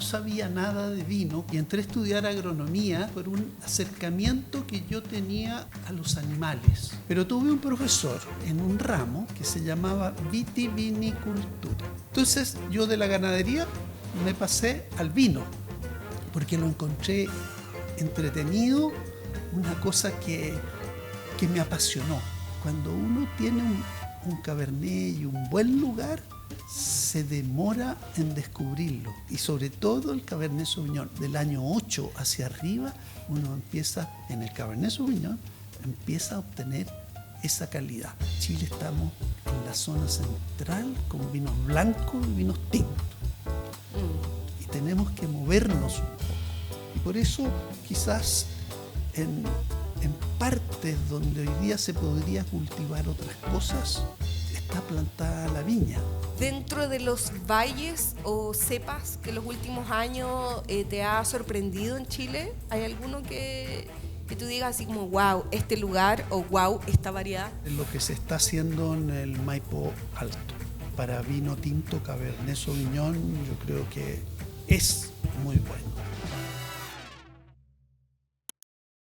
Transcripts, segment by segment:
no sabía nada de vino y entré a estudiar agronomía por un acercamiento que yo tenía a los animales. Pero tuve un profesor en un ramo que se llamaba vitivinicultura. Entonces yo de la ganadería me pasé al vino porque lo encontré entretenido, una cosa que me apasionó. Cuando uno tiene un cabernet y un buen lugar, se demora en descubrirlo. Y sobre todo el Cabernet Sauvignon. Del año 8 hacia arriba, uno empieza, en el Cabernet Sauvignon, empieza a obtener esa calidad. En Chile estamos en la zona central con vinos blancos y vinos tintos. Y tenemos que movernos un poco. Y por eso quizás en partes donde hoy día se podría cultivar otras cosas, está plantada la viña. Dentro de los valles o cepas que en los últimos años te ha sorprendido en Chile, ¿hay alguno que tú digas así como wow, este lugar o wow, esta variedad? Lo que se está haciendo en el Maipo Alto para vino tinto Cabernet Sauvignon, yo creo que es muy bueno.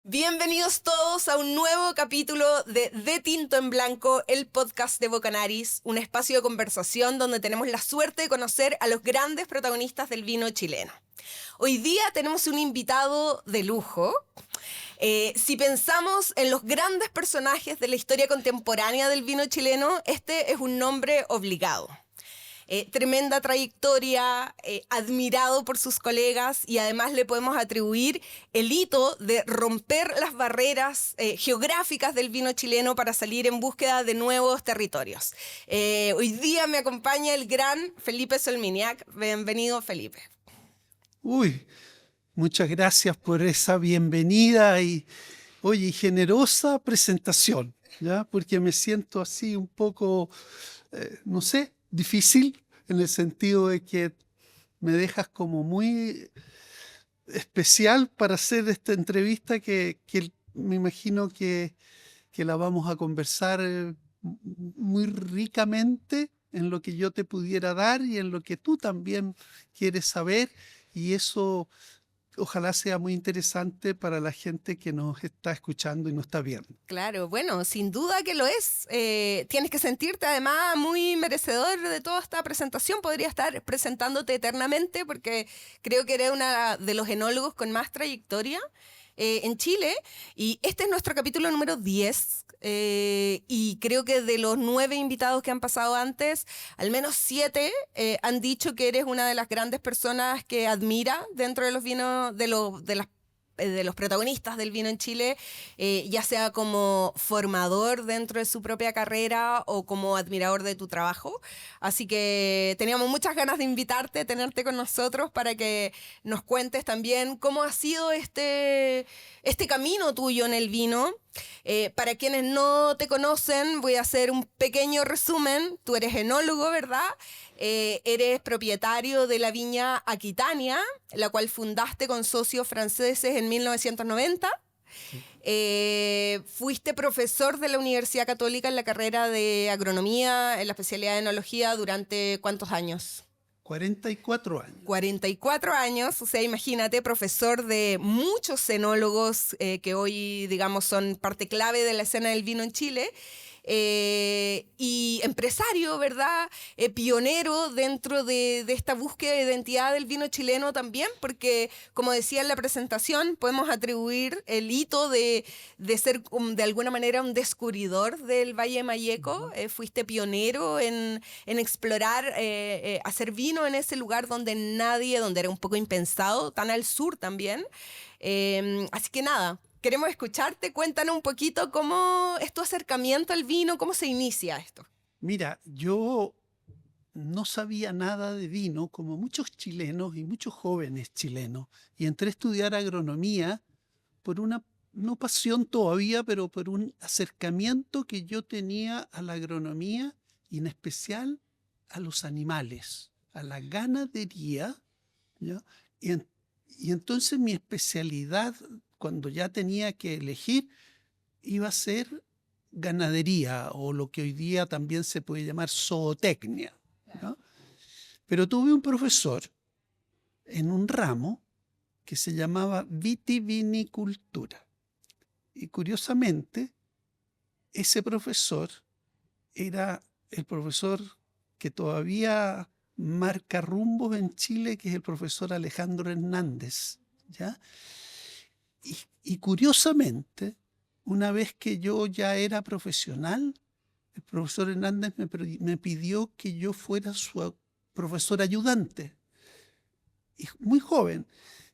Bienvenidos todos a un nuevo capítulo de Tinto en Blanco, el podcast de Bocanaris, un espacio de conversación donde tenemos la suerte de conocer a los grandes protagonistas del vino chileno. Hoy día tenemos un invitado de lujo. Si pensamos en los grandes personajes de la historia contemporánea del vino chileno, este es un nombre obligado. Tremenda trayectoria, admirado por sus colegas y además le podemos atribuir el hito de romper las barreras geográficas del vino chileno para salir en búsqueda de nuevos territorios. Hoy día me acompaña el gran Felipe Solminiak. Bienvenido, Felipe. Muchas gracias por esa bienvenida y generosa presentación, ¿ya? Porque me siento así un poco, no sé, difícil en el sentido de que me dejas como muy especial para hacer esta entrevista que me imagino que la vamos a conversar muy ricamente en lo que yo te pudiera dar y en lo que tú también quieres saber, y eso ojalá sea muy interesante para la gente que nos está escuchando y nos está viendo. Claro, bueno, sin duda que lo es. Tienes que sentirte además muy merecedor de toda esta presentación. Podría estar presentándote eternamente porque creo que eres uno de los enólogos con más trayectoria en Chile. Y este es nuestro capítulo número 10. Y creo que de los 9 invitados que han pasado antes, al menos 7 han dicho que eres una de las grandes personas que admira dentro de los vinos, de los protagonistas del vino en Chile, ya sea como formador dentro de su propia carrera o como admirador de tu trabajo. Así que teníamos muchas ganas de invitarte, tenerte con nosotros para que nos cuentes también cómo ha sido este camino tuyo en el vino. Para quienes no te conocen, voy a hacer un pequeño resumen. Tú eres enólogo, ¿verdad? Eres propietario de la viña Aquitania, la cual fundaste con socios franceses en 1990. Fuiste profesor de la Universidad Católica en la carrera de agronomía, en la especialidad de enología, ¿durante cuántos años? 44 años. 44 años, o sea, imagínate, profesor de muchos enólogos que hoy, digamos, son parte clave de la escena del vino en Chile. Y empresario, ¿verdad? Pionero dentro de esta búsqueda de identidad del vino chileno también, porque, como decía en la presentación, podemos atribuir el hito de ser de alguna manera un descubridor del Valle de Mayeco. Fuiste pionero en explorar, hacer vino en ese lugar donde era un poco impensado, tan al sur también. Así que nada, queremos escucharte. Cuéntanos un poquito cómo es tu acercamiento al vino, cómo se inicia esto. Mira, yo no sabía nada de vino, como muchos chilenos y muchos jóvenes chilenos, y entré a estudiar agronomía por una, no pasión todavía, pero por un acercamiento que yo tenía a la agronomía y en especial a los animales, a la ganadería, ¿ya? Y entonces mi especialidad, cuando ya tenía que elegir, iba a ser ganadería, o lo que hoy día también se puede llamar zootecnia, ¿no? Pero tuve un profesor en un ramo que se llamaba vitivinicultura. Y curiosamente, ese profesor era el profesor que todavía marca rumbos en Chile, que es el profesor Alejandro Hernández, ¿ya? Y curiosamente, una vez que yo ya era profesional, el profesor Hernández me pidió que yo fuera su profesor ayudante, y muy joven.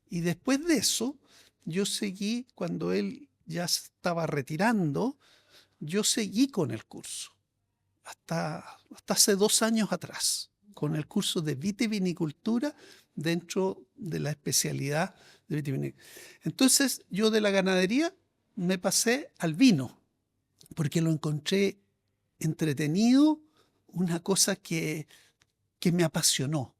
Y después de eso, yo seguí, cuando él ya estaba retirando, yo seguí con el curso, hasta hace 2 años atrás, con el curso de vitivinicultura dentro de la especialidad de vitivinicultura. Entonces, yo de la ganadería me pasé al vino, porque lo encontré entretenido, una cosa que me apasionó.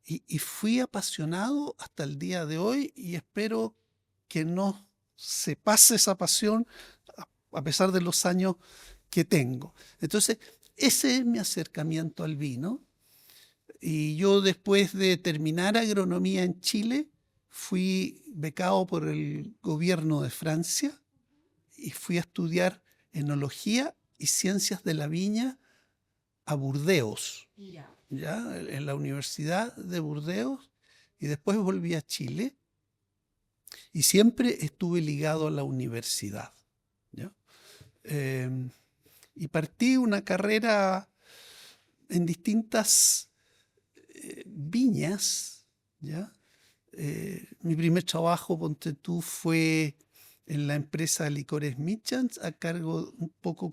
Y fui apasionado hasta el día de hoy, y espero que no se pase esa pasión a pesar de los años que tengo. Entonces, ese es mi acercamiento al vino. Y yo, después de terminar agronomía en Chile, fui becado por el gobierno de Francia y fui a estudiar enología y ciencias de la viña a Burdeos, ¿ya? En la Universidad de Burdeos, y después volví a Chile y siempre estuve ligado a la universidad, ¿ya? Y partí una carrera en distintas viñas, ¿ya? Mi primer trabajo, ponte tú, fue en la empresa Licores Michans, a cargo un poco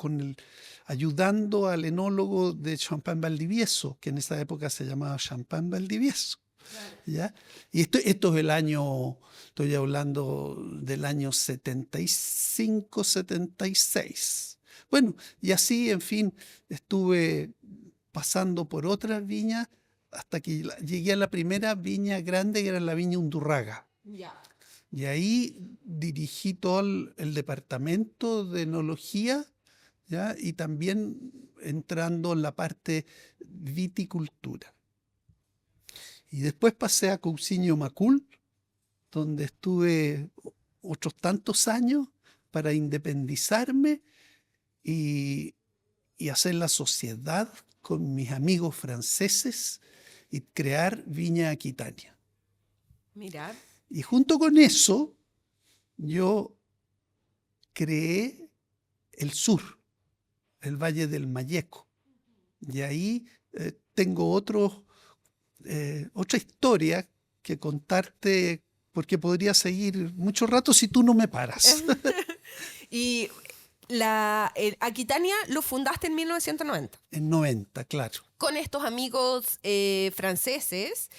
ayudando al enólogo de Champagne Valdivieso, que en esa época se llamaba Champagne Valdivieso. Claro. ¿Ya? Y esto es el año, estoy hablando del año 75, 76. Bueno, y así, en fin, estuve pasando por otras viñas hasta que llegué a la primera viña grande, que era la viña Undurraga. Ya. Y ahí dirigí todo el departamento de enología, ¿ya? Y también entrando en la parte viticultura. Y después pasé a Cousiño Macul, donde estuve otros tantos años para independizarme y hacer la sociedad con mis amigos franceses y crear Viña Aquitania. Mirad. Y junto con eso, yo creé el sur, el Valle del Mayeco. Y ahí tengo otra historia que contarte, porque podría seguir mucho rato si tú no me paras. Y Aquitania lo fundaste en 1990. En 90, claro. Con estos amigos franceses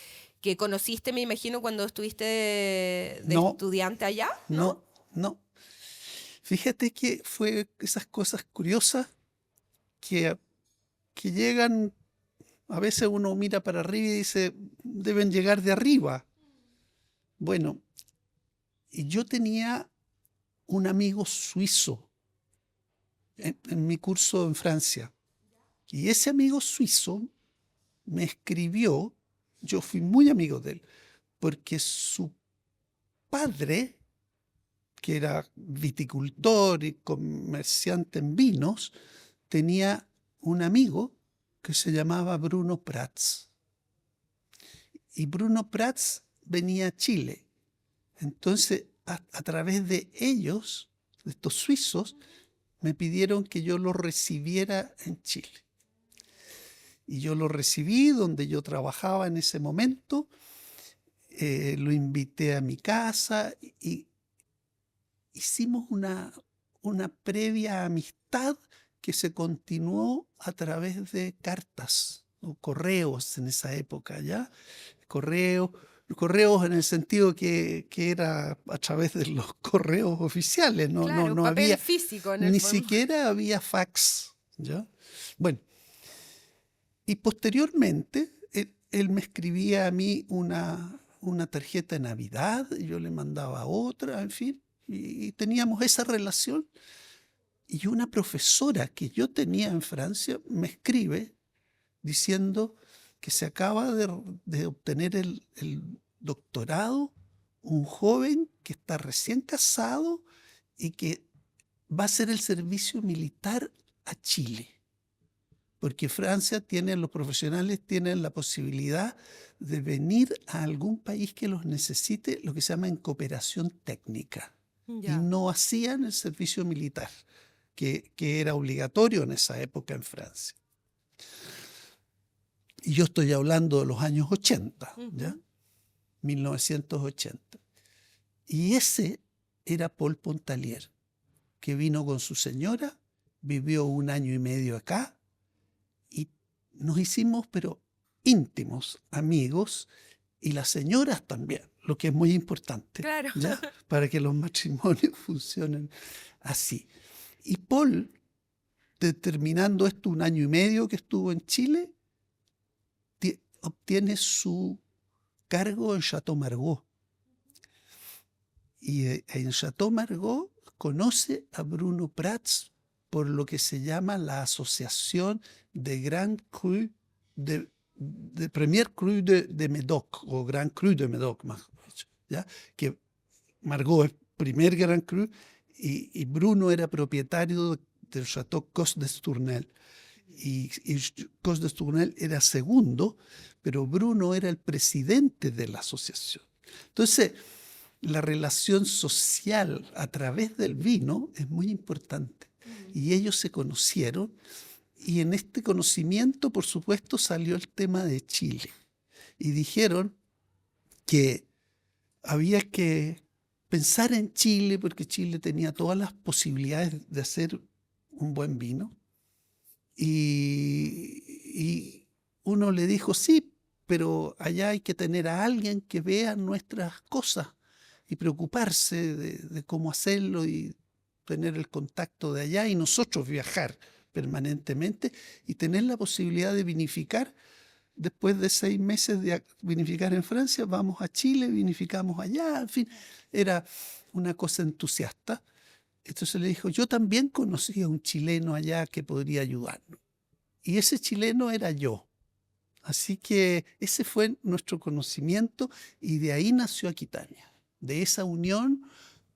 que conociste, me imagino, cuando estuviste de estudiante allá. No. Fíjate que fue esas cosas curiosas que llegan, a veces uno mira para arriba y dice, deben llegar de arriba. Bueno, y yo tenía un amigo suizo en mi curso en Francia. Y ese amigo suizo me escribió, yo fui muy amigo de él, porque su padre, que era viticultor y comerciante en vinos, tenía un amigo que se llamaba Bruno Prats. Y Bruno Prats venía a Chile. Entonces, a través de ellos, de estos suizos, me pidieron que yo lo recibiera en Chile. Y yo lo recibí donde yo trabajaba en ese momento, lo invité a mi casa y hicimos una previa amistad que se continuó a través de cartas o correos en esa época, ¿ya? Correos en el sentido que era a través de los correos oficiales, no papel había físico, ni siquiera había fax, ¿ya? Bueno, y posteriormente él me escribía a mí una tarjeta de Navidad, y yo le mandaba otra, en fin, y teníamos esa relación. Y una profesora que yo tenía en Francia me escribe diciendo que se acaba de obtener doctorado, un joven que está recién casado y que va a hacer el servicio militar a Chile. Porque Francia tiene, los profesionales tienen la posibilidad de venir a algún país que los necesite, lo que se llama en cooperación técnica. Y no hacían el servicio militar, que era obligatorio en esa época en Francia. Y yo estoy hablando de los años 80, ¿ya? 1980. Y ese era Paul Pontalier, que vino con su señora, vivió 1 año y medio acá, y nos hicimos, pero íntimos, amigos, y las señoras también, lo que es muy importante, claro, ¿ya? Para que los matrimonios funcionen así. Y Paul, terminando esto 1 año y medio que estuvo en Chile, obtiene su cargo en Chateau Margaux. Y en Chateau Margaux conoce a Bruno Prats por lo que se llama la Asociación de Grand Cru de Premier Cru de Médoc, o Grand Cru de Médoc, más dicho, ¿ya? Que Margaux es primer Grand Cru y Bruno era propietario del Chateau Cos d'Estournel. Y Cos d'Estournel era segundo, pero Bruno era el presidente de la asociación. Entonces, la relación social a través del vino es muy importante. Y ellos se conocieron, y en este conocimiento, por supuesto, salió el tema de Chile. Y dijeron que había que pensar en Chile, porque Chile tenía todas las posibilidades de hacer un buen vino. Y uno le dijo, sí, pero allá hay que tener a alguien que vea nuestras cosas y preocuparse de cómo hacerlo y tener el contacto de allá, y nosotros viajar permanentemente y tener la posibilidad de vinificar. Después de 6 meses de vinificar en Francia, vamos a Chile, vinificamos allá, en fin, era una cosa entusiasta. Entonces le dijo, yo también conocí a un chileno allá que podría ayudarnos. Y ese chileno era yo. Así que ese fue nuestro conocimiento, y de ahí nació Aquitania, de esa unión,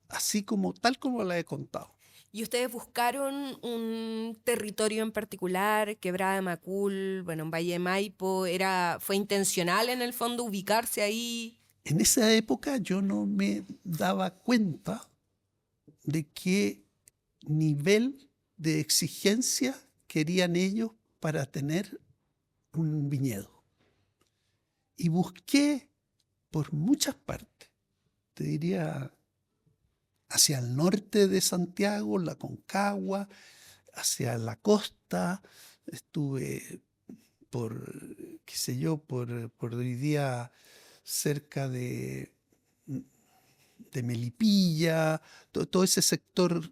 así como tal como la he contado. ¿Y ustedes buscaron un territorio en particular, Quebrada de Macul, bueno, en Valle de Maipo? ¿Fue intencional en el fondo ubicarse ahí? En esa época yo no me daba cuenta de qué nivel de exigencia querían ellos para tener un viñedo. Y busqué por muchas partes, te diría, hacia el norte de Santiago, la Concagua, hacia la costa, estuve por, qué sé yo, por hoy día cerca de Melipilla, todo ese sector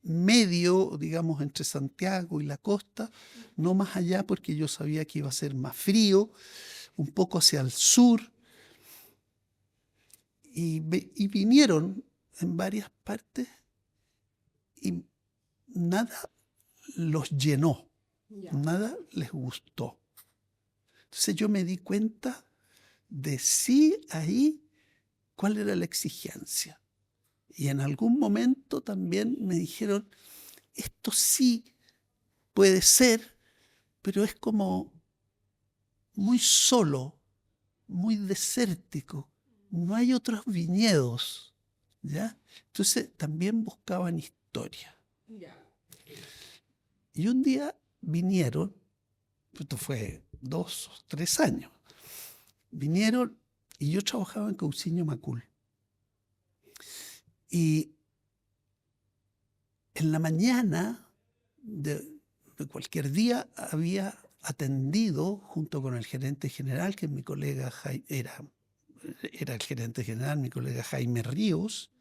medio, digamos, entre Santiago y la costa, no más allá porque yo sabía que iba a ser más frío, un poco hacia el sur, y vinieron en varias partes y nada los llenó, nada les gustó. Entonces yo me di cuenta de sí ahí cuál era la exigencia. Y en algún momento también me dijeron, esto sí puede ser, pero es como muy solo, muy desértico, no hay otros viñedos, ¿ya? Entonces también buscaban historia. Y un día vinieron, esto fue 2 o 3 años, vinieron, y yo trabajaba en Cousiño Macul. Y en la mañana de cualquier día había atendido junto con el gerente general, que mi colega era el gerente general, mi colega Jaime Ríos.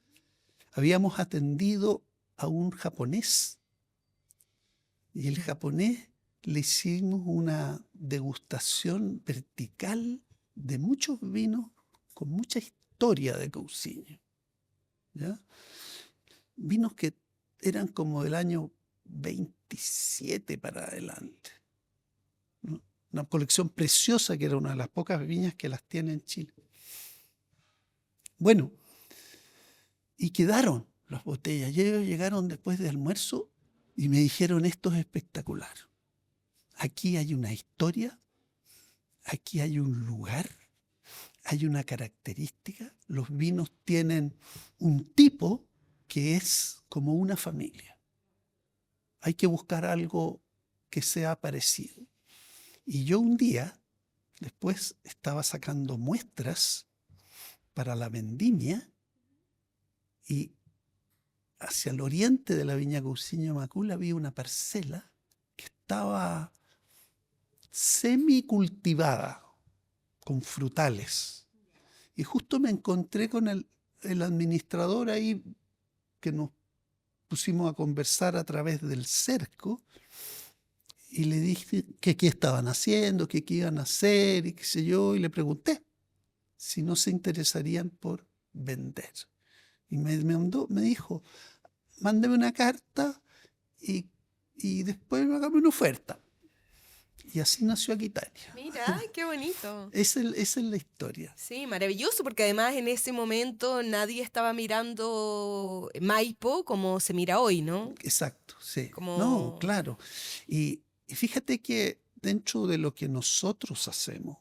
Habíamos atendido a un japonés, y el japonés le hicimos una degustación vertical de muchos vinos con mucha historia de Cousiño, ¿ya? Vinos que eran como del año 27 para adelante, ¿no? Una colección preciosa que era una de las pocas viñas que las tiene en Chile. Bueno, y quedaron las botellas. Y ellos llegaron después de almuerzo y me dijeron, esto es espectacular. Aquí hay una historia, aquí hay un lugar, hay una característica. Los vinos tienen un tipo que es como una familia. Hay que buscar algo que sea parecido. Y yo un día, después, estaba sacando muestras para la vendimia y hacia el oriente de la viña Cousiño Macul había una parcela que estaba semicultivada con frutales. Y justo me encontré con el administrador ahí, que nos pusimos a conversar a través del cerco, y le dije que qué estaban haciendo, que qué iban a hacer y qué sé yo, y le pregunté si no se interesarían por vender. Y me dijo, mándeme una carta y después hágame una oferta. Y así nació Aquitania. Mira, qué bonito. Esa es la historia. Sí, maravilloso, porque además en ese momento nadie estaba mirando Maipo como se mira hoy, ¿no? Exacto, sí. Como... No, claro. Y fíjate que dentro de lo que nosotros hacemos,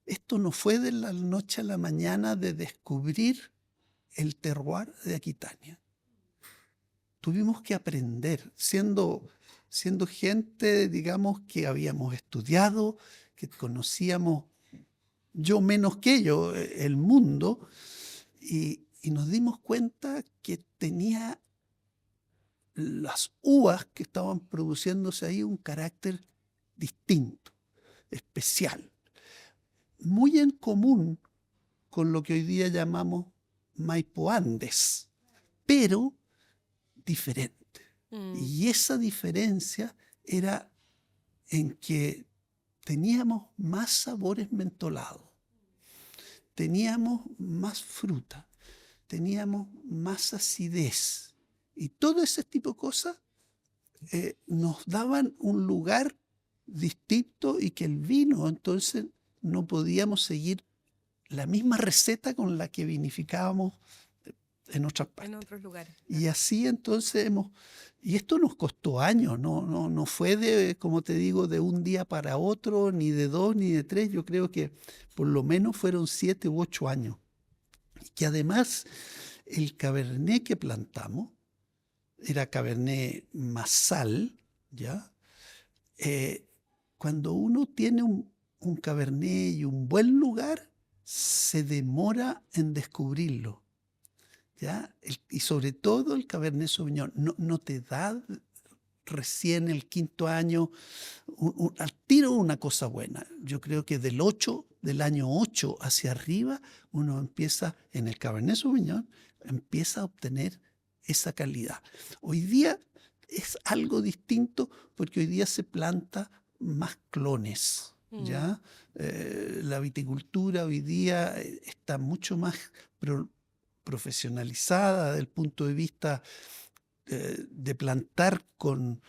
esto no fue de la noche a la mañana de descubrir el terroir de Aquitania. Tuvimos que aprender, siendo gente, digamos, que habíamos estudiado, que conocíamos, yo menos que ellos, el mundo, y nos dimos cuenta que tenía las uvas que estaban produciéndose ahí un carácter distinto, especial, muy en común con lo que hoy día llamamos Maipo Andes, pero diferente. Y esa diferencia era en que teníamos más sabores mentolados, teníamos más fruta, teníamos más acidez. Y todo ese tipo de cosas nos daban un lugar distinto y que el vino, entonces, no podíamos seguir la misma receta con la que vinificábamos en otras partes. En otros lugares. Y así entonces y esto nos costó años, no fue como te digo, de un día para otro, ni de 2, ni de 3, yo creo que por lo menos fueron 7 u 8 años. Y que además el cabernet que plantamos era cabernet masal, ¿ya? Cuando uno tiene un cabernet y un buen lugar, se demora en descubrirlo, ¿ya? Y sobre todo el Cabernet Sauvignon no te da recién el 5.º año al tiro una cosa buena. Yo creo que del año 8 hacia arriba, uno empieza, en el Cabernet Sauvignon, empieza a obtener esa calidad. Hoy día es algo distinto porque hoy día se planta más clones, ¿ya? La viticultura hoy día está mucho más profesionalizada desde el punto de vista de plantar con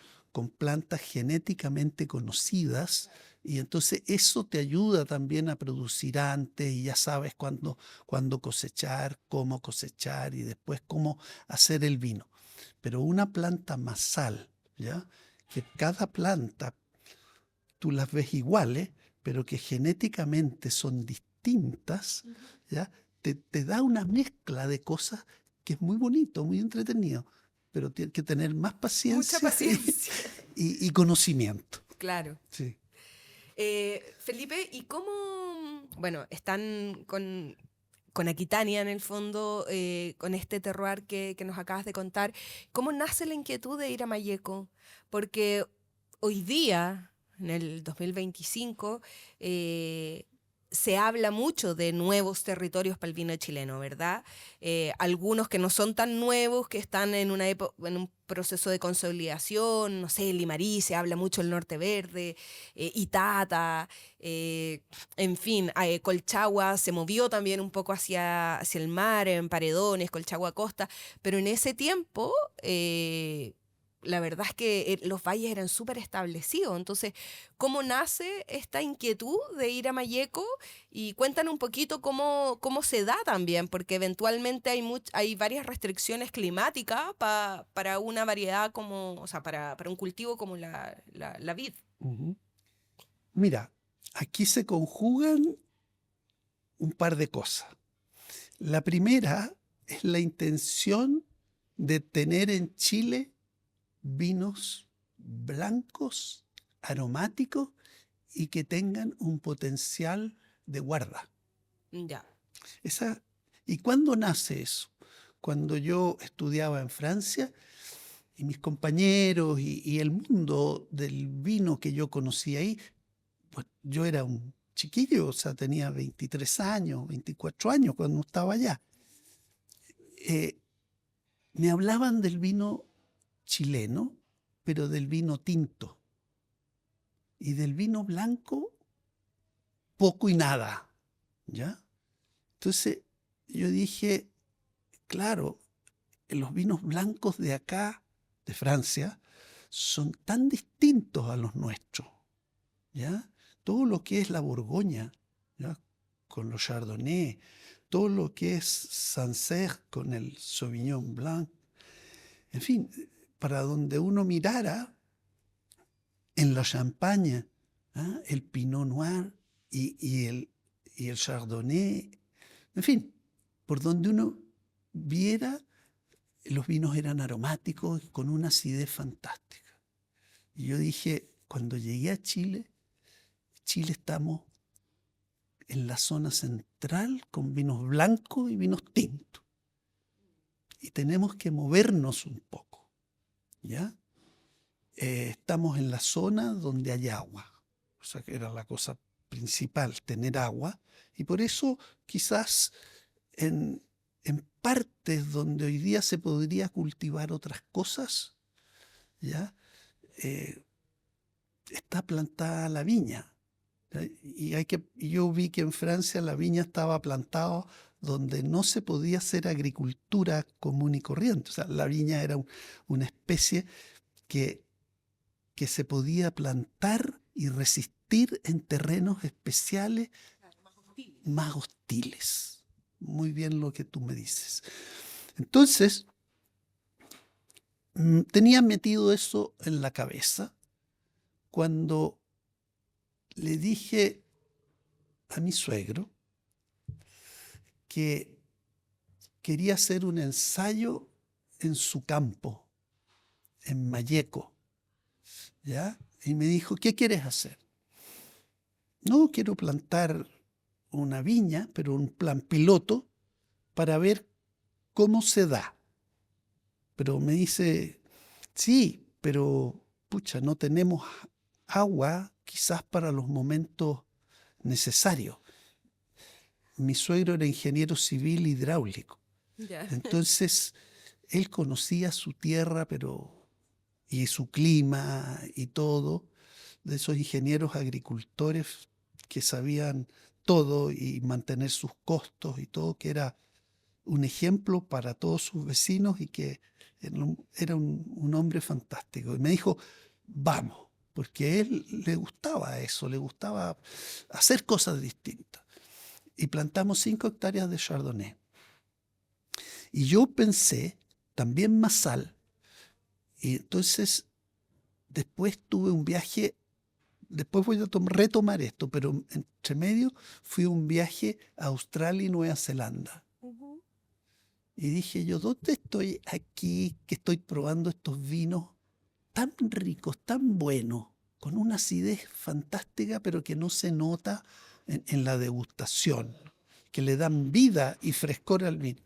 plantas genéticamente conocidas, y entonces eso te ayuda también a producir antes y ya sabes cuándo cosechar, cómo cosechar y después cómo hacer el vino. Pero una planta masal, ¿ya? Que cada planta tú las ves iguales, pero que genéticamente son distintas, ¿ya? Te da una mezcla de cosas que es muy bonito, muy entretenido, pero tienes que tener más paciencia, mucha paciencia. y conocimiento. Claro. Sí. Felipe, ¿y cómo, bueno, están con Aquitania en el fondo, con este terroir que nos acabas de contar? ¿Cómo nace la inquietud de ir a Malleco? Porque hoy día, en el 2025, se habla mucho de nuevos territorios para el vino chileno, ¿verdad? Algunos que no son tan nuevos, que están en un proceso de consolidación, no sé, Limarí, se habla mucho del Norte Verde, Itata, en fin, Colchagua se movió también un poco hacia el mar, en Paredones, Colchagua Costa, pero en ese tiempo la verdad es que los valles eran súper establecidos. Entonces, ¿cómo nace esta inquietud de ir a Malleco? Y cuéntanos un poquito cómo se da también, porque eventualmente hay varias restricciones climáticas para una variedad como, o sea, para un cultivo como la vid. Ujú. Mira, aquí se conjugan un par de cosas. La primera es la intención de tener en Chile vinos blancos, aromáticos y que tengan un potencial de guarda. Ya. ¿Y cuándo nace eso? Cuando yo estudiaba en Francia y mis compañeros y el mundo del vino que yo conocí ahí, pues yo era un chiquillo, o sea, tenía 23 años, 24 años cuando estaba allá. Eh, Me hablaban del vino chileno, pero del vino tinto. Y del vino blanco, poco y nada. ¿Ya? Entonces yo dije, claro, los vinos blancos de acá, de Francia, son tan distintos a los nuestros. ¿Ya? Todo lo que es la Borgoña, ¿ya? Con los Chardonnay, todo lo que es Sancerre con el Sauvignon Blanc, en fin, para donde uno mirara, en la Champaña, ¿ah? El Pinot Noir y el Chardonnay, en fin, por donde uno viera, los vinos eran aromáticos con una acidez fantástica. Y yo dije, cuando llegué a Chile, estamos en la zona central con vinos blancos y vinos tintos. Y tenemos que movernos un poco, ¿ya? Estamos en la zona donde hay agua. O sea, que era la cosa principal, tener agua. Y por eso quizás en partes donde hoy día se podría cultivar otras cosas, ¿ya? Eh, está plantada la viña. Y yo vi que en Francia la viña estaba plantada donde no se podía hacer agricultura común y corriente. O sea, la viña era una especie que se podía plantar y resistir en terrenos especiales más hostiles. Muy bien lo que tú me dices. Entonces, tenía metido eso en la cabeza cuando le dije a mi suegro que quería hacer un ensayo en su campo, en Malleco, ¿ya? Y me dijo, ¿qué quieres hacer? No, quiero plantar una viña, pero un plan piloto para ver cómo se da. Pero me dice, sí, pero pucha, no tenemos agua quizás para los momentos necesarios. Mi suegro era ingeniero civil hidráulico. Ya. Entonces, él conocía su tierra, y su clima y todo, de esos ingenieros agricultores que sabían todo y mantener sus costos y todo, que era un ejemplo para todos sus vecinos y que era un hombre fantástico. Y me dijo, vamos, porque a él le gustaba eso, le gustaba hacer cosas distintas. Y plantamos 5 hectáreas de Chardonnay. Y yo pensé, también más sal. Y entonces, después tuve un viaje, después voy a retomar esto, pero entre medio fui un viaje a Australia y Nueva Zelanda. Ujú. Y dije yo, ¿dónde estoy aquí que estoy probando estos vinos tan ricos, tan buenos, con una acidez fantástica, pero que no se nota en la degustación, que le dan vida y frescor al vino?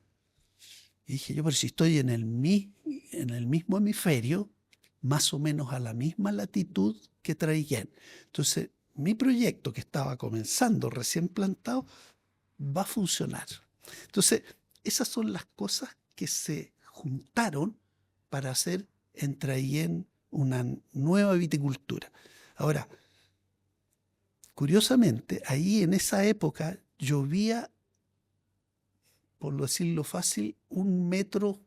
Y dije yo, pero si estoy en el mismo hemisferio, más o menos a la misma latitud que Traiguén. Entonces, mi proyecto que estaba comenzando, recién plantado, va a funcionar. Entonces, esas son las cosas que se juntaron para hacer en Traiguén una nueva viticultura. Ahora, curiosamente, ahí en esa época llovía, por decirlo fácil, 1 metro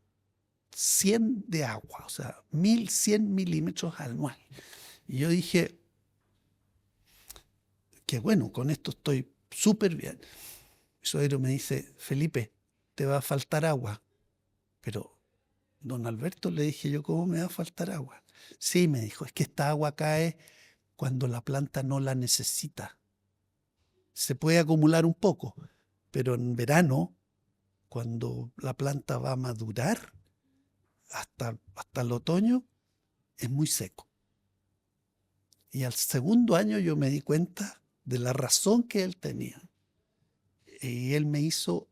100 de agua, o sea, 1100 milímetros anual. Y yo dije, que bueno, con esto estoy súper bien. Mi suegro me dice, Felipe, te va a faltar agua. Pero, don Alberto, le dije yo, ¿cómo me va a faltar agua? Sí, me dijo, es que esta agua cae cuando la planta no la necesita. Se puede acumular un poco, pero en verano, cuando la planta va a madurar, hasta el otoño, es muy seco. Y al segundo año yo me di cuenta de la razón que él tenía. Y él me hizo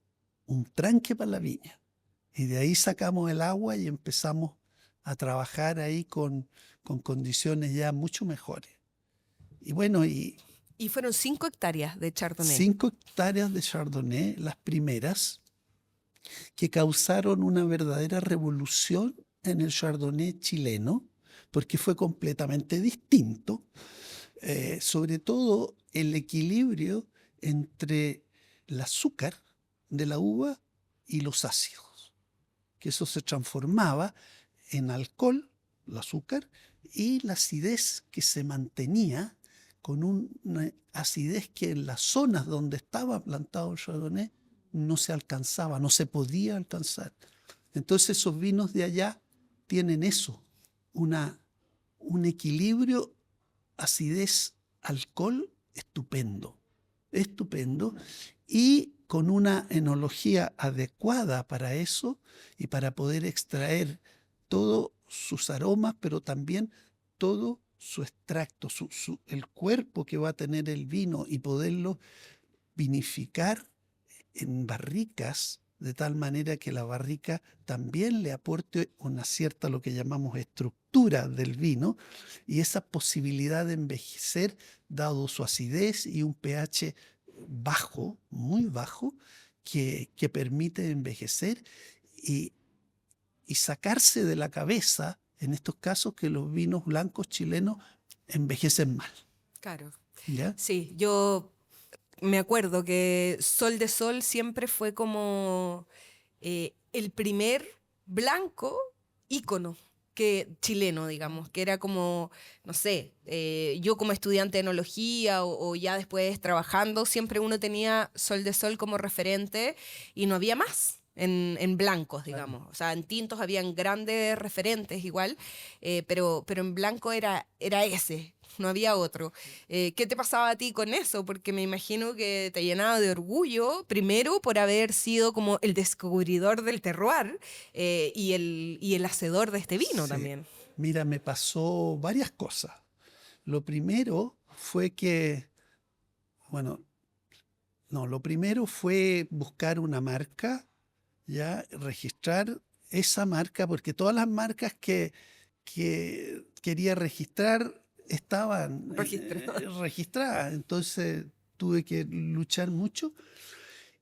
un tranque para la viña. Y de ahí sacamos el agua y empezamos a trabajar ahí con condiciones ya mucho mejores. Y bueno, Y fueron 5 hectáreas de Chardonnay. 5 hectáreas de Chardonnay, las primeras, que causaron una verdadera revolución en el Chardonnay chileno, porque fue completamente distinto. Sobre todo el equilibrio entre el azúcar de la uva y los ácidos, que eso se transformaba en alcohol, el azúcar, y la acidez que se mantenía con una acidez que en las zonas donde estaba plantado el Chardonnay no se alcanzaba, no se podía alcanzar. Entonces esos vinos de allá tienen eso, un equilibrio acidez-alcohol estupendo, estupendo, y con una enología adecuada para eso y para poder extraer todos sus aromas, pero también todo su extracto, el cuerpo que va a tener el vino y poderlo vinificar en barricas de tal manera que la barrica también le aporte una cierta, lo que llamamos estructura del vino, y esa posibilidad de envejecer, dado su acidez y un pH bajo, muy bajo, que permite envejecer y sacarse de la cabeza, en estos casos, que los vinos blancos chilenos envejecen mal. Claro. ¿Ya? Sí, yo me acuerdo que Sol de Sol siempre fue como el primer blanco ícono chileno, digamos, que era como, no sé, yo como estudiante de enología o ya después trabajando, siempre uno tenía Sol de Sol como referente y no había más. En blancos, digamos. Claro. O sea, en tintos habían grandes referentes igual, pero en blanco era ese, no había otro. ¿Qué te pasaba a ti con eso? Porque me imagino que te llenaba de orgullo, primero por haber sido como el descubridor del terroir y el hacedor de este vino. Sí. También. Mira, me pasó varias cosas. Lo primero fue que, lo primero fue buscar una marca, ya registrar esa marca, porque todas las marcas que quería registrar estaban registradas. Entonces tuve que luchar mucho.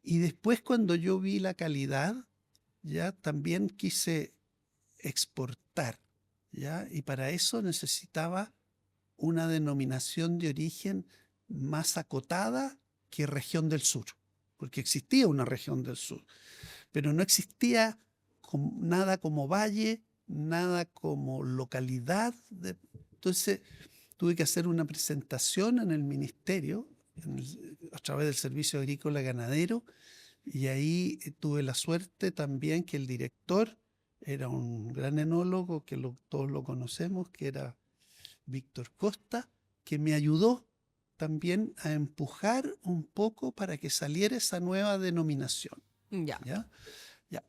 Y después, cuando yo vi la calidad, ya también quise exportar, ¿ya? Y para eso necesitaba una denominación de origen más acotada que región del sur, porque existía una región del sur, pero no existía nada como valle, nada como localidad. Entonces tuve que hacer una presentación en el ministerio, a través del Servicio Agrícola Ganadero, y ahí tuve la suerte también que el director era un gran enólogo, que todos lo conocemos, que era Víctor Costa, que me ayudó también a empujar un poco para que saliera esa nueva denominación. ¿Ya?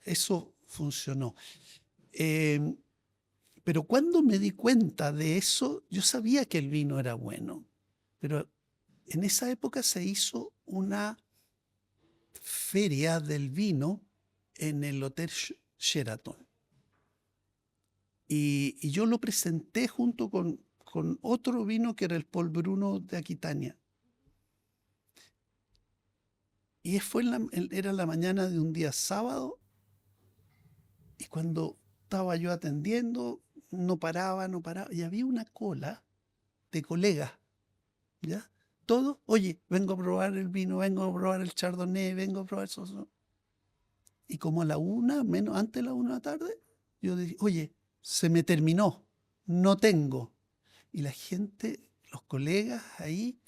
Eso funcionó. Pero cuando me di cuenta de eso, yo sabía que el vino era bueno, pero en esa época se hizo una feria del vino en el Hotel Sheraton. Y yo lo presenté junto con otro vino que era el Paul Bruno de Aquitania. Y era la mañana de un día sábado, y cuando estaba yo atendiendo, no paraba, y había una cola de colegas, ¿ya? Todos, oye, vengo a probar el vino, vengo a probar el Chardonnay, vengo a probar eso. Y como a la 1, antes de la 1 de la tarde, yo dije, oye, se me terminó, no tengo. Y la gente, los colegas ahí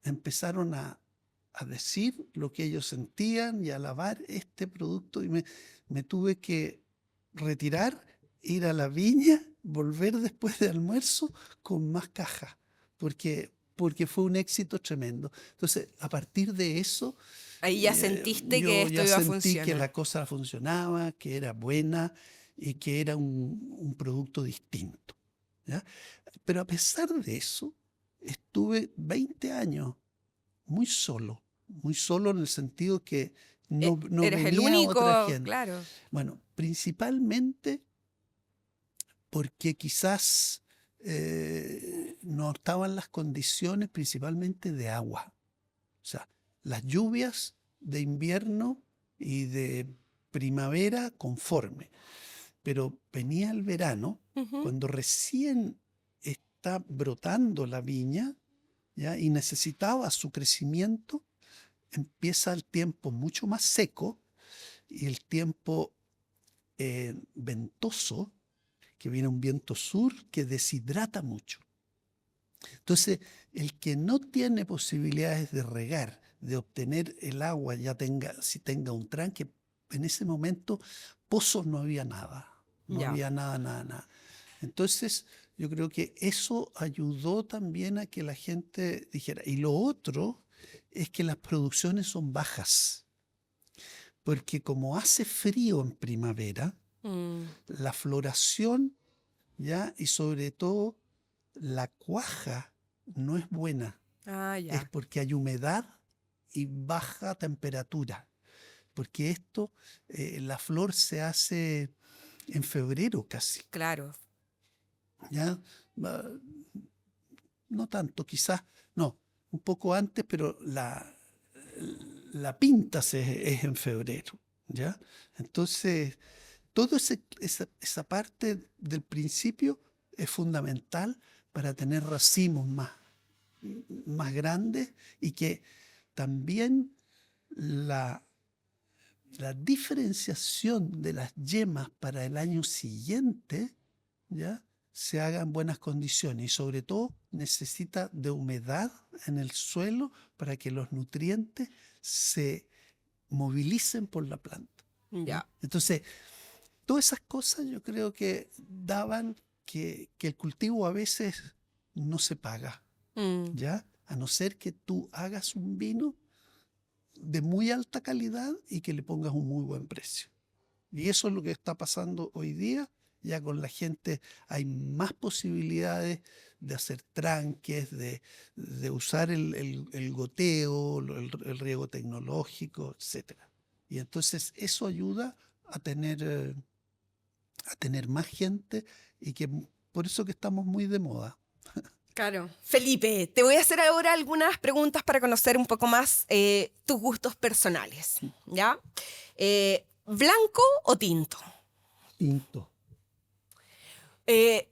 empezaron a decir lo que ellos sentían y a alabar este producto y me tuve que retirar, ir a la viña, volver después de almuerzo con más cajas, porque fue un éxito tremendo. Entonces, a partir de eso, Ahí ya sentiste que yo esto ya iba a sentí que funcionar. la cosa funcionaba, que era buena y que era un producto distinto, ¿ya? Pero a pesar de eso, estuve 20 años muy solo en el sentido que no Eres el venía otra único, gente. claro. Bueno, principalmente porque quizás no estaban las condiciones principalmente de agua. O sea, las lluvias de invierno y de primavera conforme. Pero venía el verano, Ujú. cuando recién está brotando la viña, ¿ya? Y necesitaba su crecimiento, empieza el tiempo mucho más seco y el tiempo ventoso, que viene un viento sur que deshidrata mucho. Entonces, el que no tiene posibilidades de regar, de obtener el agua, si tenga un tranque, en ese momento pozos no había nada, no Ya. había nada. Entonces, yo creo que eso ayudó también a que la gente dijera. Y lo otro es que las producciones son bajas, porque como hace frío en primavera, Mm. la floración, ¿ya? Y sobre todo la cuaja no es buena. Ah, Es ya. porque hay humedad y baja temperatura. Porque la flor se hace en febrero casi, Claro. ¿ya? Va- No tanto, quizás, no, un poco antes, pero la pinta es en febrero, ¿ya? Entonces, toda esa parte del principio es fundamental para tener racimos más grandes y que también la, la diferenciación de las yemas para el año siguiente, ¿ya? Se haga en buenas condiciones y sobre todo necesita de humedad en el suelo para que los nutrientes se movilicen por la planta, ¿ya? Ya. Entonces, todas esas cosas yo creo que daban que el cultivo a veces no se paga, Mm. ¿ya? A no ser que tú hagas un vino de muy alta calidad y que le pongas un muy buen precio. Y eso es lo que está pasando hoy día. Ya con la gente hay más posibilidades de hacer tranques, de usar el goteo, el riego tecnológico, etcétera. Y entonces eso ayuda a tener más gente y que por eso que estamos muy de moda. Claro. Felipe, te voy a hacer ahora algunas preguntas para conocer un poco más tus gustos personales. ¿Ya? ¿Blanco o tinto? Tinto. Eh,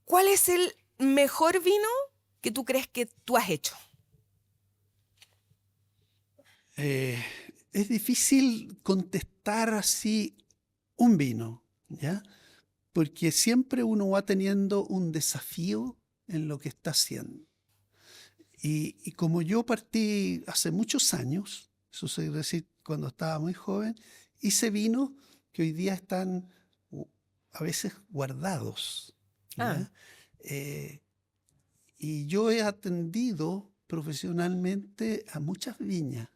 ¿Cuál es el mejor vino que tú crees que tú has hecho? Eh, es difícil contestar así un vino, ¿ya? Porque siempre uno va teniendo un desafío en lo que está haciendo. Y como yo partí hace muchos años, eso es decir, cuando estaba muy joven, hice vinos que hoy día están a veces guardados, Ah, ¿ya? Y yo he atendido profesionalmente a muchas viñas,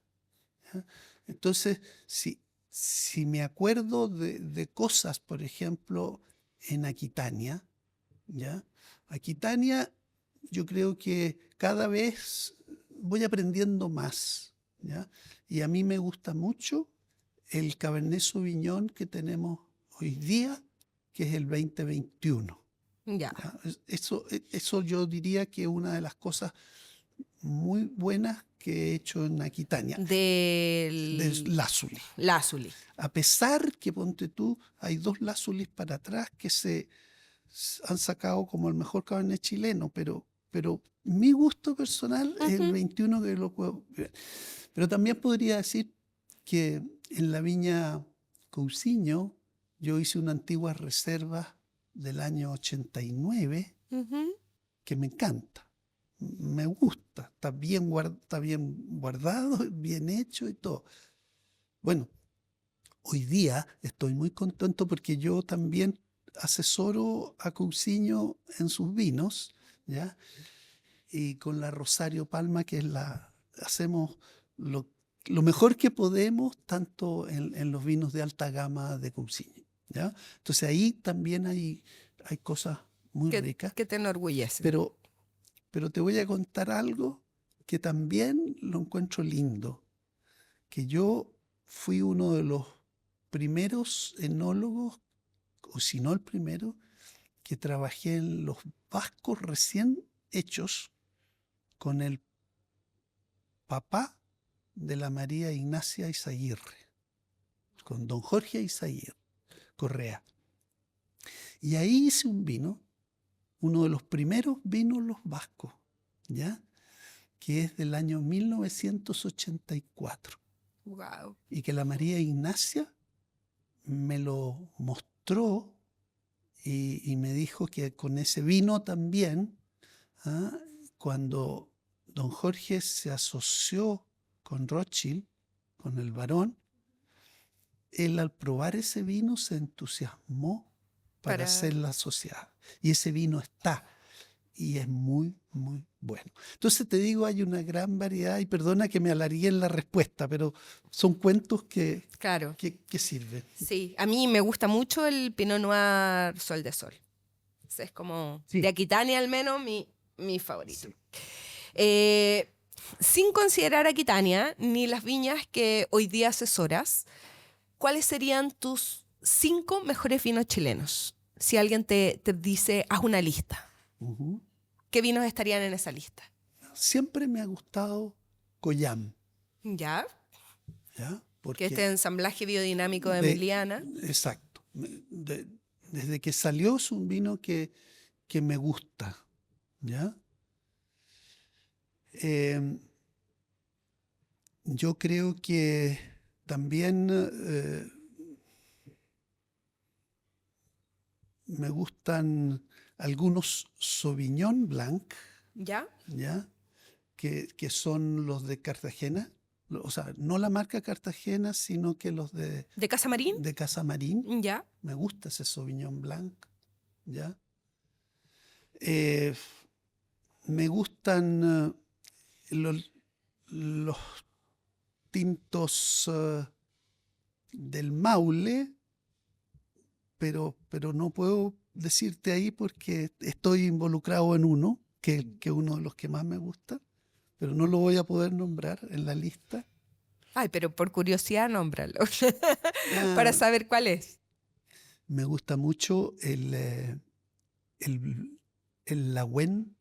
¿ya? Entonces, si me acuerdo de cosas, por ejemplo, en Aquitania, ¿ya? Aquitania, yo creo que cada vez voy aprendiendo más, ¿ya? Y a mí me gusta mucho el Cabernet Sauvignon que tenemos hoy día, que es el 2021. ya. ¿Ya? Eso yo diría que es una de las cosas muy buenas que he hecho en Aquitania, de Del Lázuli. Lázuli. A pesar que, ponte tú, hay dos Lázulis para atrás que han sacado como el mejor Cabernet chileno, pero mi gusto personal es el Ujú. 21 que lo puedo ver. Pero también podría decir que en la viña Cousiño yo hice una antigua reserva del año 89 Ujú. que me encanta. Me gusta, está bien guardado, bien hecho y todo. Bueno, hoy día estoy muy contento porque yo también asesoro a Cousiño en sus vinos, ¿ya? Y con la Rosario Palma, que es hacemos lo, lo mejor que podemos, tanto en los vinos de alta gama de Cousiño, ¿ya? Entonces ahí también hay cosas muy ricas, Que te enorgullecen. pero, pero te voy a contar algo que también lo encuentro lindo, que yo fui uno de los primeros enólogos, o si no el primero, que trabajé en los vascos recién hechos con el papá de la María Ignacia Izaguirre, con don Jorge Izaguirre Correa. Y ahí hice un vino, uno de los primeros vinos los vascos, ¿ya? Que es del año 1984. Wow. Y que la María Ignacia me lo mostró y me dijo que con ese vino también, ¿ah? Cuando don Jorge se asoció con Rothschild, con el barón, él al probar ese vino se entusiasmó para hacer la sociedad. Y ese vino está, y es muy, muy bueno. Entonces te digo, hay una gran variedad, y perdona que me alargué en la respuesta, pero son cuentos Claro. que sirven. Sí, a mí me gusta mucho el Pinot Noir Sol de Sol. Ese es como, Sí. de Aquitania al menos, mi favorito. Sí. Sin considerar Aquitania ni las viñas que hoy día asesoras, ¿cuáles serían tus 5 mejores vinos chilenos? Si alguien te dice, haz una lista, Uh-huh. ¿qué vinos estarían en esa lista? Siempre me ha gustado Collam, ¿Ya? ¿ya? Que este ensamblaje biodinámico de Emiliana. Exacto. Desde que salió es un vino que me gusta, ¿ya? Yo creo que también me gustan algunos Sauvignon Blanc, ¿Ya? ¿ya? Que son los de Cartagena. O sea, no la marca Cartagena, sino que los ¿De Casa Marín? de Casa Marín. ¿Ya? Me gusta ese Sauvignon Blanc, ¿ya? Me gustan los tintos del Maule, pero no puedo decirte ahí porque estoy involucrado en uno, que es uno de los que más me gusta, pero no lo voy a poder nombrar en la lista. Ay, pero por curiosidad, nómbralo. Para saber cuál es. Me gusta mucho el Lagüen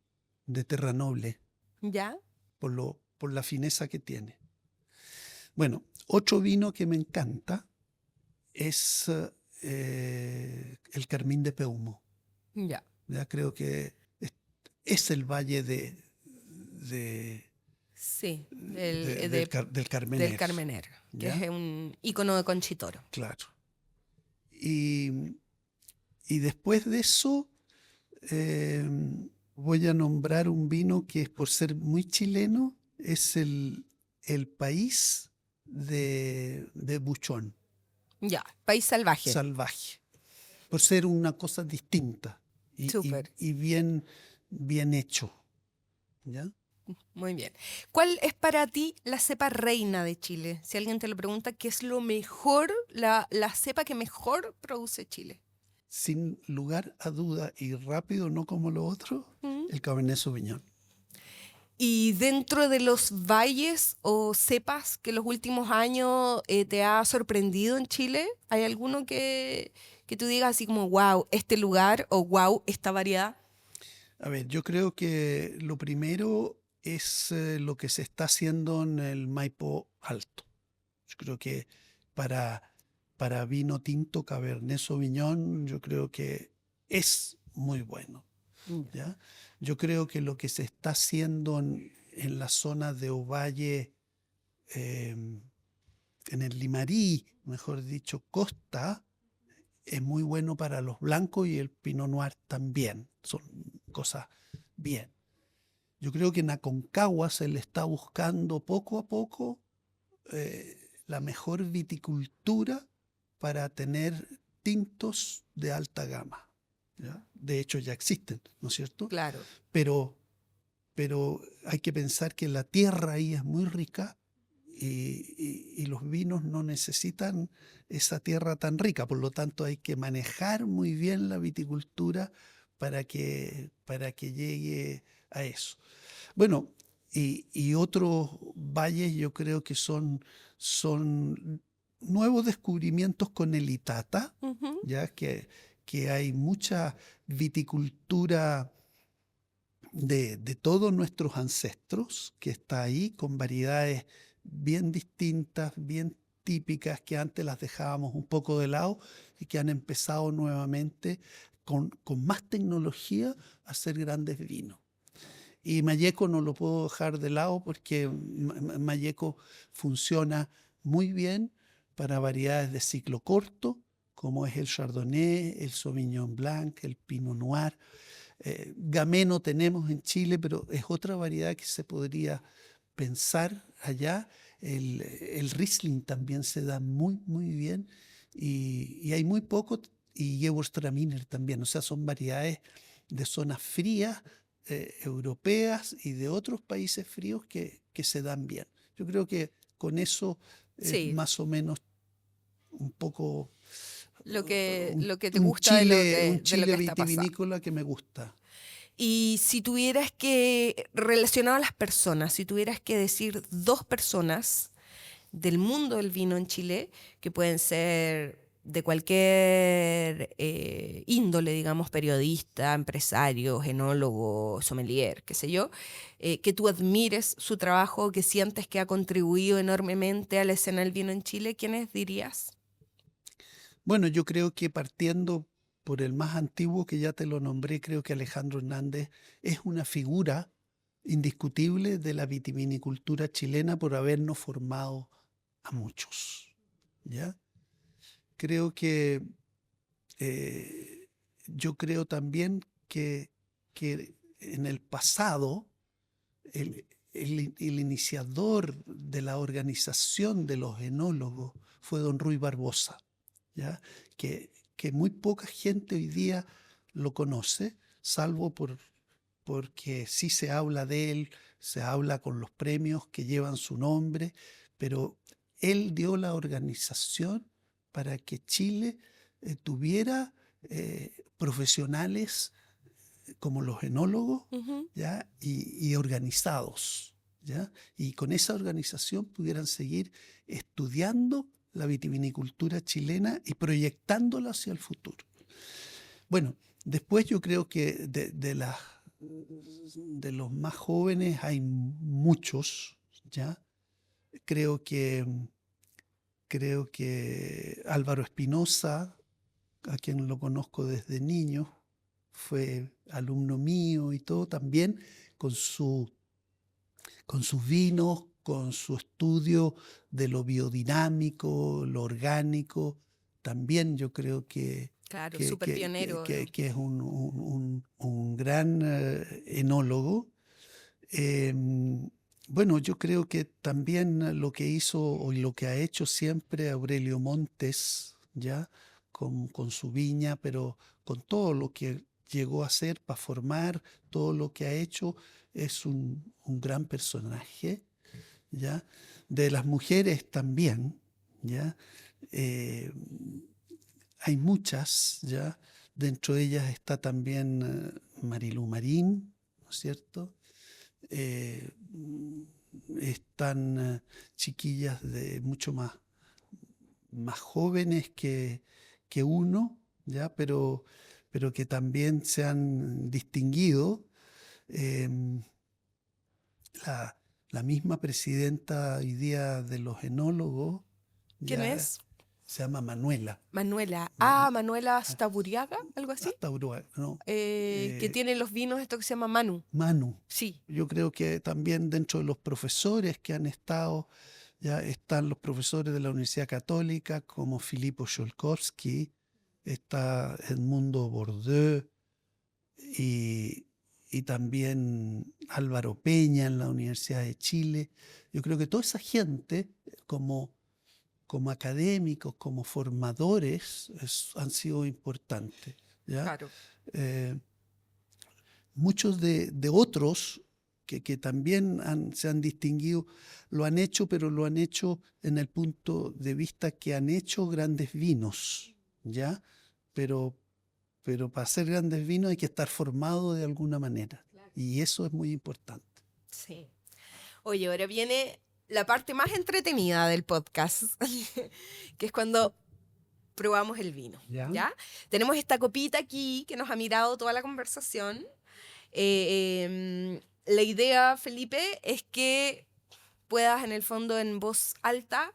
de Terranoble, ¿Ya? por la fineza que tiene. Bueno, otro vino que me encanta es el Carmín de Peumo. Ya. Ya creo que es el valle Sí, del Carmener. del Carmener, que ¿Ya? es un ícono de Conchitoro. Claro. Y después de eso voy a nombrar un vino que por ser muy chileno es el País de Buchón. Ya, País Salvaje. Salvaje. Por ser una cosa distinta Súper. y bien hecho. ¿Ya? Muy bien. ¿Cuál es para ti la cepa reina de Chile? Si alguien te lo pregunta, ¿qué es lo mejor, la cepa que mejor produce Chile? Sin lugar a duda y rápido, no como lo otro, ¿Mm? el Cabernet Sauvignon. Y dentro de los valles o cepas que los últimos años te ha sorprendido en Chile, ¿hay alguno que tú digas así como, wow, este lugar o wow, esta variedad? A ver, yo creo que lo primero es lo que se está haciendo en el Maipo Alto. Yo creo que para vino tinto Cabernet Sauvignon, yo creo que es muy bueno. ¿Ya? Yo creo que lo que se está haciendo en la zona de Ovalle, en el Limarí, mejor dicho, Costa, es muy bueno para los blancos y el Pinot Noir también. Son cosas bien. Yo creo que en Aconcagua se le está buscando poco a poco la mejor viticultura para tener tintos de alta gama, ¿ya? De hecho ya existen, ¿no es cierto? Claro. Pero hay que pensar que la tierra ahí es muy rica y los vinos no necesitan esa tierra tan rica, por lo tanto hay que manejar muy bien la viticultura para que llegue a eso. Bueno, y otros valles yo creo que son nuevos descubrimientos con el Itata, Ujú. ya que hay mucha viticultura de todos nuestros ancestros que está ahí, con variedades bien distintas, bien típicas, que antes las dejábamos un poco de lado y que han empezado nuevamente con más tecnología a hacer grandes vinos. Y Malleco no lo puedo dejar de lado porque Malleco funciona muy bien para variedades de ciclo corto, como es el Chardonnay, el Sauvignon Blanc, el Pinot Noir. Gamay tenemos en Chile, pero es otra variedad que se podría pensar allá. El Riesling también se da muy, muy bien y hay muy poco, y Gewürztraminer también. O sea, son variedades de zonas frías, europeas y de otros países fríos que se dan bien. Yo creo que con eso Sí, más o menos un poco lo que te gusta Un de lo Chile que está pasando. vitivinícola que me gusta. Y si tuvieras que, relacionado a las personas, si tuvieras que decir dos personas del mundo del vino en Chile, que pueden ser de cualquier índole, digamos, periodista, empresario, enólogo, sommelier, qué sé yo, que tú admires su trabajo, que sientes que ha contribuido enormemente a la escena del vino en Chile, ¿quiénes dirías? Bueno, yo creo que partiendo por el más antiguo, que ya te lo nombré, creo que Alejandro Hernández es una figura indiscutible de la vitivinicultura chilena por habernos formado a muchos, ¿ya? Creo que yo creo también que en el pasado el, el iniciador de la organización de los enólogos fue don Ruy Barbosa, ¿ya? Que muy poca gente hoy día lo conoce, salvo porque sí se habla de él, se habla con los premios que llevan su nombre, pero él dio la organización para que Chile tuviera profesionales como los enólogos, Ujú. ¿ya? Y organizados, ¿ya? Y con esa organización pudieran seguir estudiando la vitivinicultura chilena y proyectándola hacia el futuro. Bueno, después yo creo que de los más jóvenes hay muchos, ¿ya? Creo que, creo que Álvaro Espinosa, a quien lo conozco desde niño, fue alumno mío y todo, también con, con sus vinos, con su estudio de lo biodinámico, lo orgánico, también yo creo Claro, súper pionero. que es un gran enólogo. Eh, bueno, yo creo que también lo que hizo o lo que ha hecho siempre Aurelio Montes, ya con su viña, pero con todo lo que llegó a hacer para formar, todo lo que ha hecho, es un gran personaje, ya. De las mujeres también, ya. Eh, hay muchas, ya. Dentro de ellas está también Marilu Marín, ¿no es cierto? eh, Están chiquillas de mucho más jóvenes que uno, ¿ya? Pero que también se han distinguido. Em, la, la misma presidenta hoy día de los enólogos ¿Quién ya es? se llama Manuela. Manuela. Manu- Ah, Manuela Staburiaga, algo así. hasta Uruguay, ¿no? Que tiene los vinos, esto que se llama Manu. Manu. Sí. Yo creo que también dentro de los profesores que han estado, ya están los profesores de la Universidad Católica como Filippo Sholkowski, está Edmundo Bourdieu y, y también Álvaro Peña en la Universidad de Chile. Yo creo que toda esa gente, como, como académicos, como formadores, han sido importantes, ¿ya? Claro. Eh, Muchos de otros que también se han distinguido, lo han hecho, pero lo han hecho en el punto de vista que han hecho grandes vinos, ¿ya? Pero, pero para hacer grandes vinos hay que estar formado de alguna manera. Claro. Y eso es muy importante. Sí. Oye, ahora viene la parte más entretenida del podcast, que es cuando probamos el vino, ¿Ya? ¿ya? Tenemos esta copita aquí que nos ha mirado toda la conversación. La idea, Felipe, es que puedas en el fondo en voz alta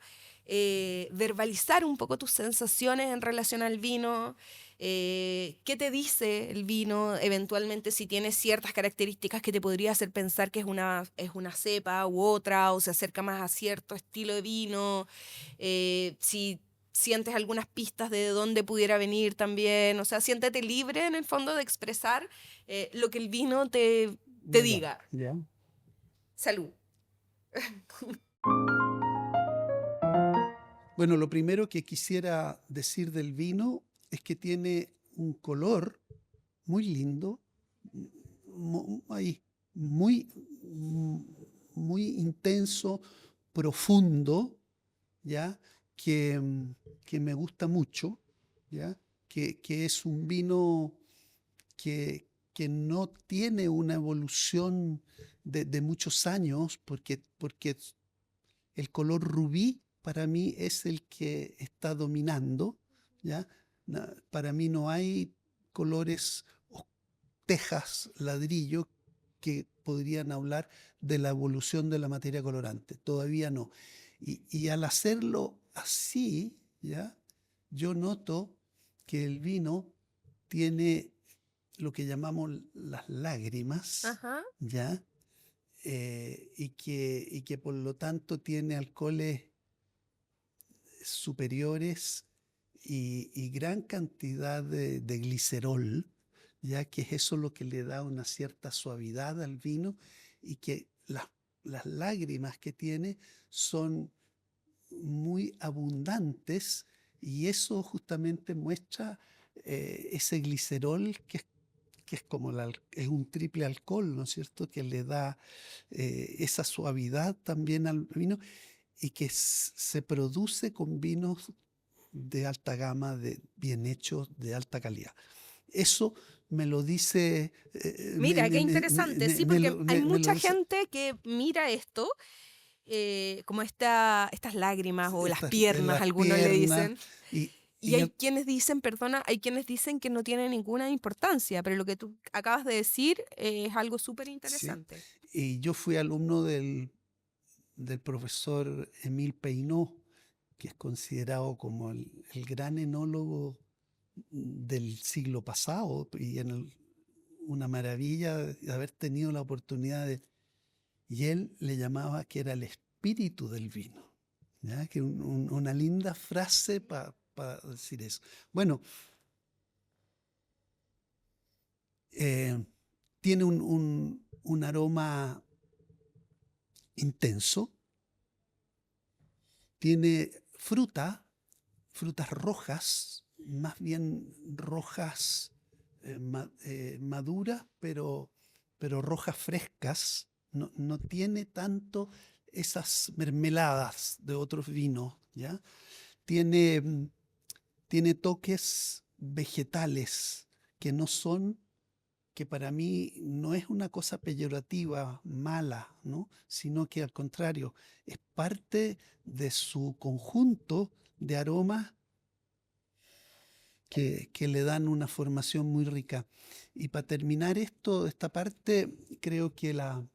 verbalizar un poco tus sensaciones en relación al vino, qué te dice el vino, eventualmente si tiene ciertas características que te podría hacer pensar que es una cepa u otra, o se acerca más a cierto estilo de vino, si sientes algunas pistas de dónde pudiera venir también, o sea, siéntete libre en el fondo de expresar lo que el vino te Ya, diga. ya. Salud. Bueno, lo primero que quisiera decir del vino es que tiene un color muy lindo, ahí, muy, muy intenso, profundo, ¿ya? Que me gusta mucho, ¿ya? Que es un vino que no tiene una evolución de muchos años, porque el color rubí para mí es el que está dominando, ¿ya? Para mí no hay colores tejas, ladrillo, que podrían hablar de la evolución de la materia colorante. Todavía no. Y al hacerlo así, ¿ya? Yo noto que el vino tiene lo que llamamos las lágrimas, Ajá. ¿ya? Y que por lo tanto tiene alcoholes superiores y gran cantidad de glicerol, ya que es eso lo que le da una cierta suavidad al vino y que las lágrimas que tiene son muy abundantes y eso justamente muestra ese glicerol que es como es un triple alcohol, ¿no es cierto?, que le da esa suavidad también al vino y que se produce con vinos de alta gama, bien hechos, de alta calidad. Eso me lo dice, Mira, qué interesante, sí, porque hay me lo mucha dice gente que mira esto como estas lágrimas o las en piernas, las algunos le piernas dicen, y y hay quienes dicen, perdona, hay quienes dicen que no tiene ninguna importancia, pero lo que tú acabas de decir es algo súper sí, interesante. y yo fui alumno del profesor Émile Peinot, que es considerado como el gran enólogo del siglo pasado y una maravilla de haber tenido la oportunidad de... Y él le llamaba que era el espíritu del vino, ¿ya? Que una linda frase para decir eso. Bueno, tiene un aroma intenso, tiene frutas rojas, más bien rojas maduras, pero rojas frescas. No, no tiene tanto esas mermeladas de otros vinos, ¿ya? Tiene, tiene toques vegetales que no son, que para mí no es una cosa peyorativa, mala, ¿no? Sino que al contrario, es parte de su conjunto de aromas que le dan una formación muy rica. Y para terminar esta parte, creo que la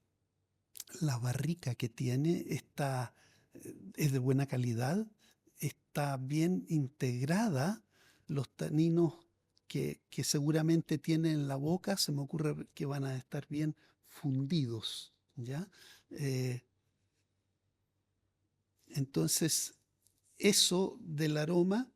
barrica que tiene es de buena calidad, está bien integrada, los taninos que seguramente tiene en la boca, se me ocurre que van a estar bien fundidos, ¿ya? Eh, entonces, eso del aroma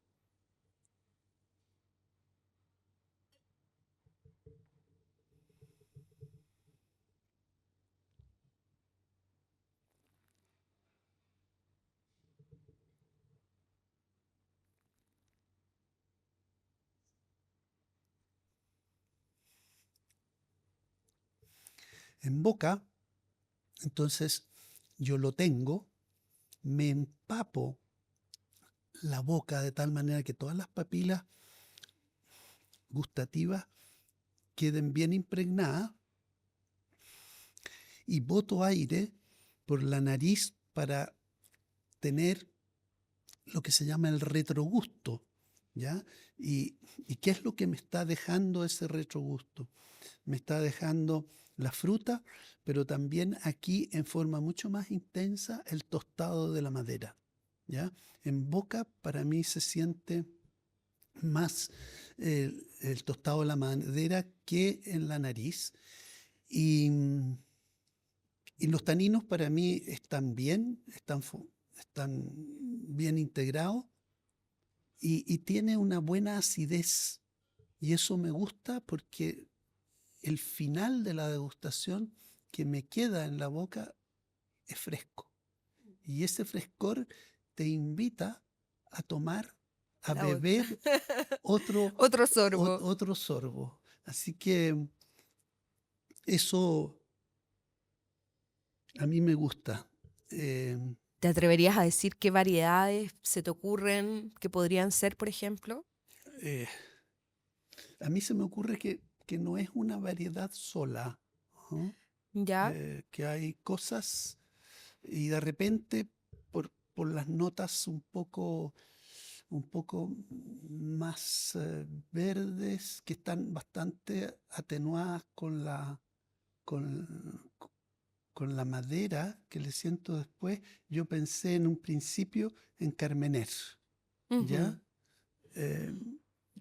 en boca. Entonces yo lo tengo, me empapo la boca de tal manera que todas las papilas gustativas queden bien impregnadas y boto aire por la nariz para tener lo que se llama el retrogusto, ¿ya? ¿Y qué es lo que me está dejando ese retrogusto? Me está dejando la fruta, pero también aquí en forma mucho más intensa el tostado de la madera, ¿ya? En boca para mí se siente más el tostado de la madera que en la nariz. Y, y los taninos para mí están bien, están bien integrados y tiene una buena acidez. Y eso me gusta porque el final de la degustación que me queda en la boca es fresco. Y ese frescor te invita a tomar, a beber Otro sorbo. otro sorbo. Así que eso a mí me gusta. ¿Te atreverías a decir qué variedades se te ocurren que podrían ser, por ejemplo? Eh, a mí se me ocurre que no es una variedad sola, ¿no? ¿Ya? Que hay cosas y de repente por las notas un poco más verdes que están bastante atenuadas con, con la madera que le siento después, yo pensé en un principio en Carmener, ¿ya? Ujú. Eh,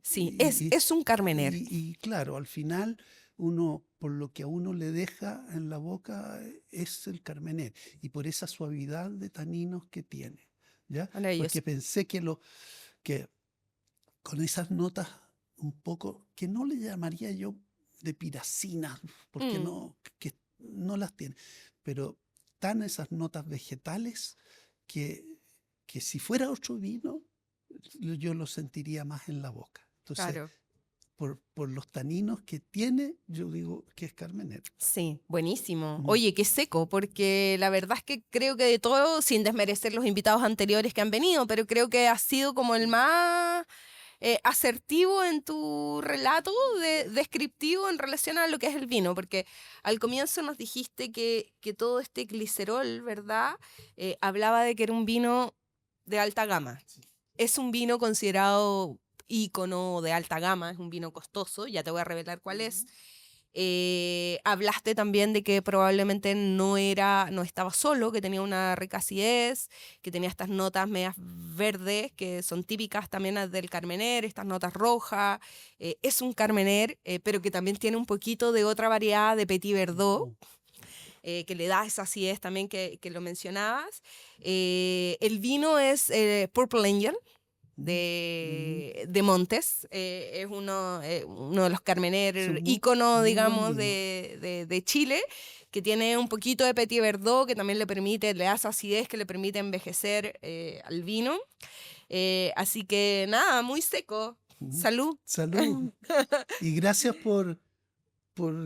Sí, y, y- es un Carmener. y claro, al final uno, por lo que a uno le deja en la boca es el Carmener y por esa suavidad de taninos que tiene, ¿ya? Maravilloso. Porque pensé que con esas notas un poco, que no le llamaría yo de piracina, porque Mm. que no las tiene, pero tan esas notas vegetales que, que si fuera otro vino, yo lo sentiría más en la boca. Entonces, Claro. por los taninos que tiene, yo digo que es Carmener. Sí, buenísimo. Mm. Oye, qué seco, porque la verdad es que creo que de todo, sin desmerecer los invitados anteriores que han venido, pero creo que ha sido como el más asertivo en tu relato, descriptivo en relación a lo que es el vino, porque al comienzo nos dijiste que todo este glicerol, ¿verdad? Hablaba de que era un vino de alta gama. Es un vino considerado ícono de alta gama, es un vino costoso, ya te voy a revelar cuál es. Hablaste también de que probablemente no estaba solo, que tenía una rica acidez, que tenía estas notas medias verdes, que son típicas también del Carmener, estas notas rojas. Es un Carmener, pero que también tiene un poquito de otra variedad de Petit Verdot, que le da esa acidez también que lo mencionabas. El vino es Purple Angel, de Montes. Es uno de los Carmener ícono, Muy buen digamos, vino. de Chile, que tiene un poquito de Petit Verdot, que también le da esa acidez que le permite envejecer al vino. Así que nada, muy seco. Salud. Salud. Y gracias por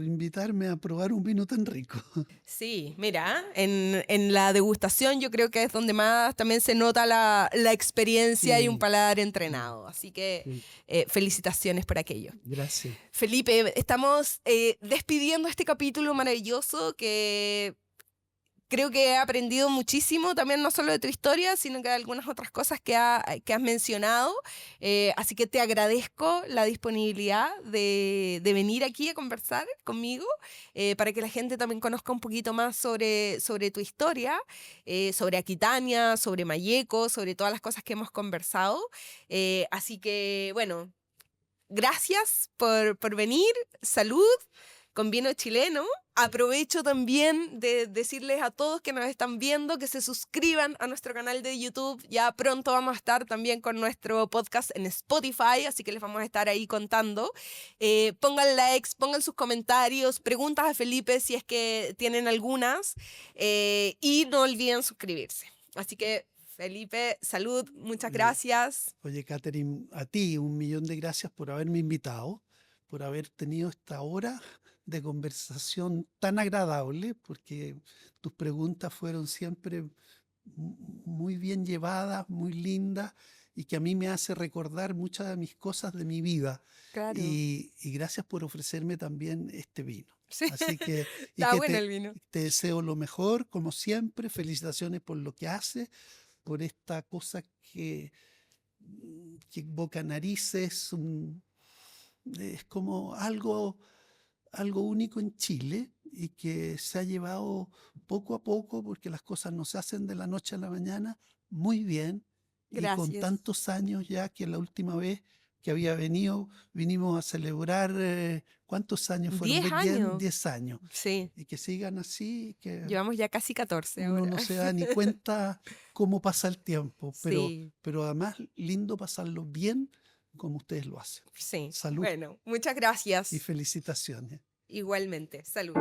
invitarme a probar un vino tan rico. Sí, mira, en la degustación yo creo que es donde más también se nota la experiencia y un Sí, paladar entrenado. Así que sí. felicitaciones por aquello. Gracias. Felipe, estamos despidiendo este capítulo maravilloso que creo que he aprendido muchísimo, también no solo de tu historia, sino que de algunas otras cosas que has mencionado. Así que te agradezco la disponibilidad de venir aquí a conversar conmigo, para que la gente también conozca un poquito más sobre tu historia, sobre Aquitania, sobre Malleco, sobre todas las cosas que hemos conversado. Así que, bueno, gracias por venir. Salud con vino chileno. Aprovecho también de decirles a todos que nos están viendo que se suscriban a nuestro canal de YouTube. Ya pronto vamos a estar también con nuestro podcast en Spotify, así que les vamos a estar ahí contando. Pongan likes, pongan sus comentarios, preguntas a Felipe si es que tienen algunas, y no olviden suscribirse. Así que, Felipe, salud, muchas Oye, gracias. oye, Catherine, a ti 1.000.000 de gracias por haberme invitado, por haber tenido esta hora de conversación tan agradable, porque tus preguntas fueron siempre muy bien llevadas, muy lindas, y que a mí me hace recordar muchas de mis cosas de mi vida. Claro. Y gracias por ofrecerme también este vino. Sí, Así que, y está que bueno el vino. te deseo lo mejor, como siempre. Felicitaciones por lo que haces, por esta cosa que Boca Narices es como algo único en Chile y que se ha llevado poco a poco, porque las cosas no se hacen de la noche a la mañana, muy bien, y con Gracias. tantos años ya, que la última vez que había venido, vinimos a celebrar, ¿cuántos años fueron? 10 años. 10 años. Sí, Y que sigan así, que llevamos ya casi 14 uno ahora. no se da ni cuenta cómo pasa el tiempo, Sí, pero además lindo pasarlo bien como ustedes lo hacen. sí. Salud Bueno, muchas y gracias. felicitaciones. Igualmente, salud.